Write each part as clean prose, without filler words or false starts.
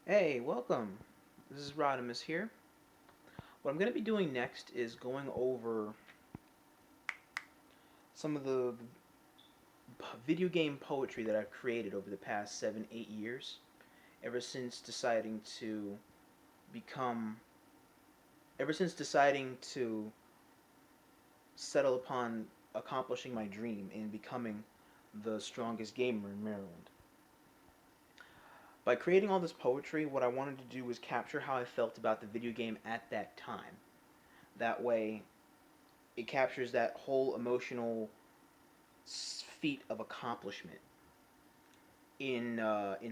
Hey, welcome. This is Rodimus here. What I'm going to be doing next is going over some of the video game poetry that I've created over the past 7, 8 years, ever since deciding to become, ever since deciding to settle upon accomplishing my dream in becoming the strongest gamer in Maryland. By creating all this poetry, what I wanted to do was capture how I felt about the video game at that time. That way, it captures that whole emotional feat of accomplishment in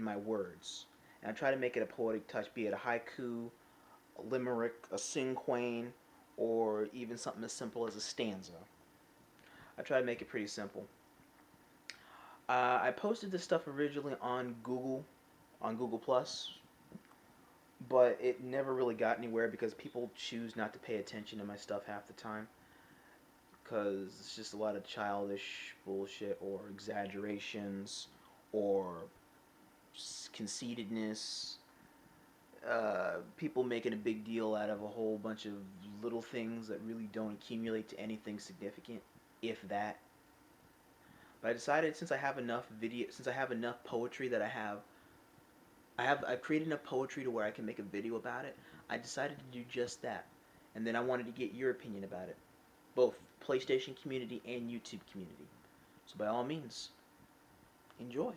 my words. And I try to make it a poetic touch, be it a haiku, a limerick, a cinquain, or even something as simple as a stanza. I try to make it pretty simple. I posted this stuff originally on Google Plus, but it never really got anywhere because people choose not to pay attention to my stuff half the time. Because it's just a lot of childish bullshit or exaggerations or conceitedness. People making a big deal out of a whole bunch of little things that really don't accumulate to anything significant, if that. But I decided since I have enough poetry that I've created enough poetry to where I can make a video about it. I decided to do just that, and then I wanted to get your opinion about it, both PlayStation community and YouTube community. So by all means, enjoy.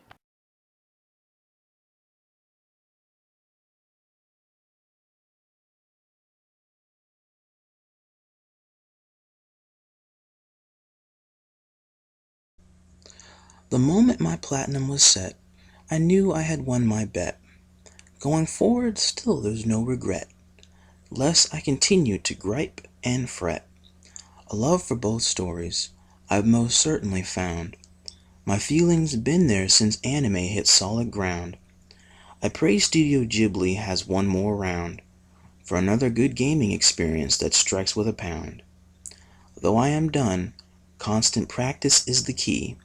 The moment my platinum was set, I knew I had won my bet. Going forward, still there's no regret, lest I continue to gripe and fret. A love for both stories I've most certainly found. My feelings been there since anime hit solid ground. I pray Studio Ghibli has one more round for another good gaming experience that strikes with a pound. Though I am done, constant practice is the key.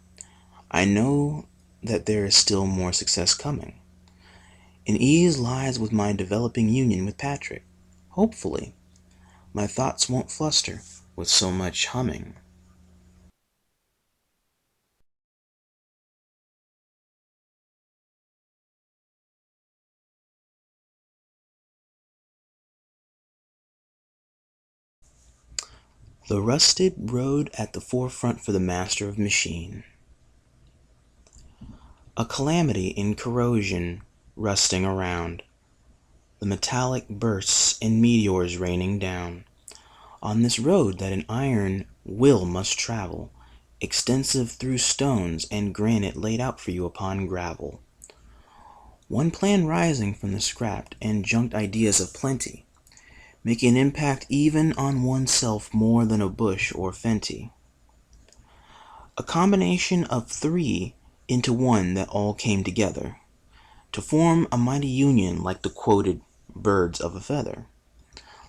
I know that there is still more success coming. And ease lies with my developing union with Patrick. Hopefully, my thoughts won't fluster with so much humming. The rusted road at the forefront for the master of machine. A calamity in corrosion rusting around. The metallic bursts and meteors raining down. On this road that an iron will must travel, extensive through stones and granite laid out for you upon gravel. One plan rising from the scrapped and junked ideas of plenty, making an impact even on oneself more than a Bush or Fenty. A combination of three into one that all came together to form a mighty union like the quoted birds of a feather.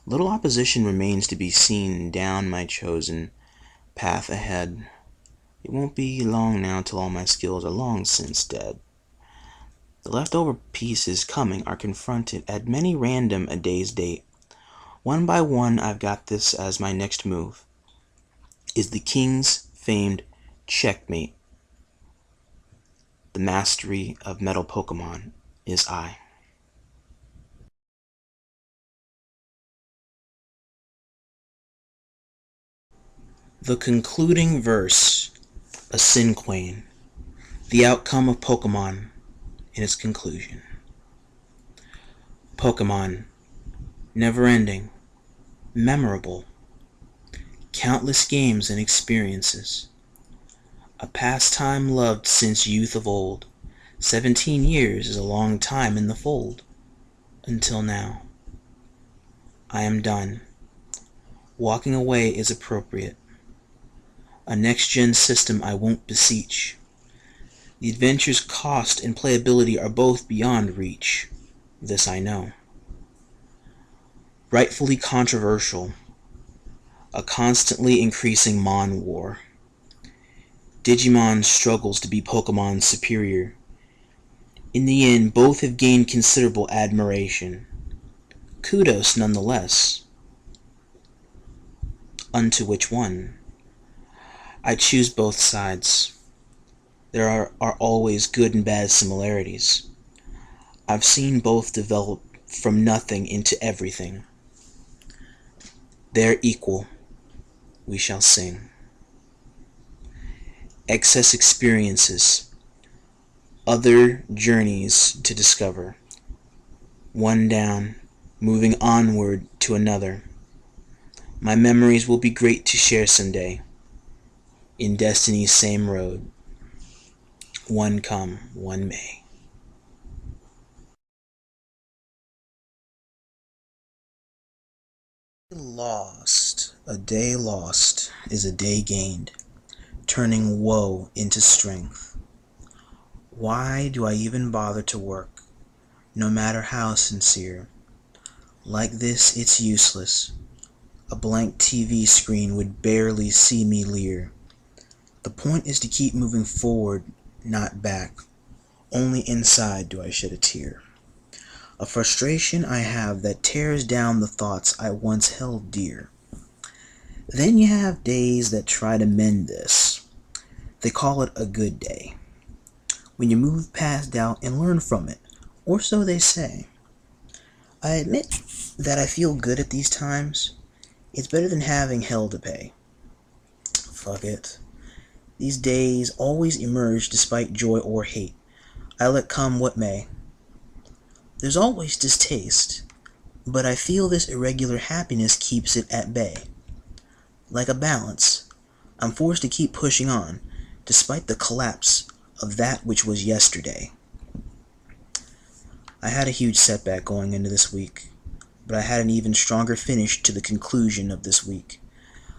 Little opposition remains to be seen down my chosen path ahead. It won't be long now till all my skills are long since dead. The leftover pieces coming are confronted at many random a day's date. One by one I've got this as my next move. Is the king's famed checkmate. The mastery of metal Pokémon is I. The concluding verse, a cinquain, the outcome of Pokémon in its conclusion. Pokémon, never ending, memorable, countless games and experiences. A pastime loved since youth of old. 17 years is a long time in the fold. Until now. I am done. Walking away is appropriate. A next-gen system I won't beseech. The adventure's cost and playability are both beyond reach. This I know. Rightfully controversial. A constantly increasing Mon war. Digimon struggles to be Pokemon's superior. In the end, both have gained considerable admiration. Kudos nonetheless. Unto which one? I choose both sides. There are always good and bad similarities. I've seen both develop from nothing into everything. They're equal. We shall sing. Excess experiences. Other journeys to discover. One down, moving onward to another. My memories will be great to share someday. In destiny's same road. One come, one may. Lost. A day lost is a day gained, turning woe into strength. Why do I even bother to work, no matter how sincere? Like this, it's useless. A blank TV screen would barely see me leer. The point is to keep moving forward, not back. Only inside do I shed a tear. A frustration I have that tears down the thoughts I once held dear. Then you have days that try to mend this. They call it a good day. When you move past doubt and learn from it, or so they say. I admit that I feel good at these times. It's better than having hell to pay. Fuck it. These days always emerge despite joy or hate. I let come what may. There's always distaste, but I feel this irregular happiness keeps it at bay. Like a balance, I'm forced to keep pushing on, despite the collapse of that which was yesterday. I had a huge setback going into this week, but I had an even stronger finish to the conclusion of this week.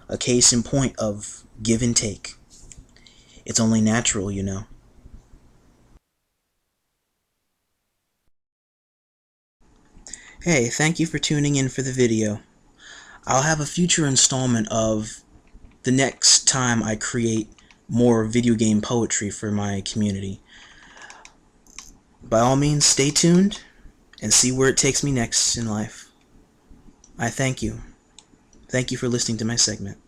A case in point of give and take. It's only natural, you know. Hey, thank you for tuning in for the video. I'll have a future installment of the next time I create more video game poetry for my community. By all means, stay tuned and see where it takes me next in life. I thank you. Thank you for listening to my segment.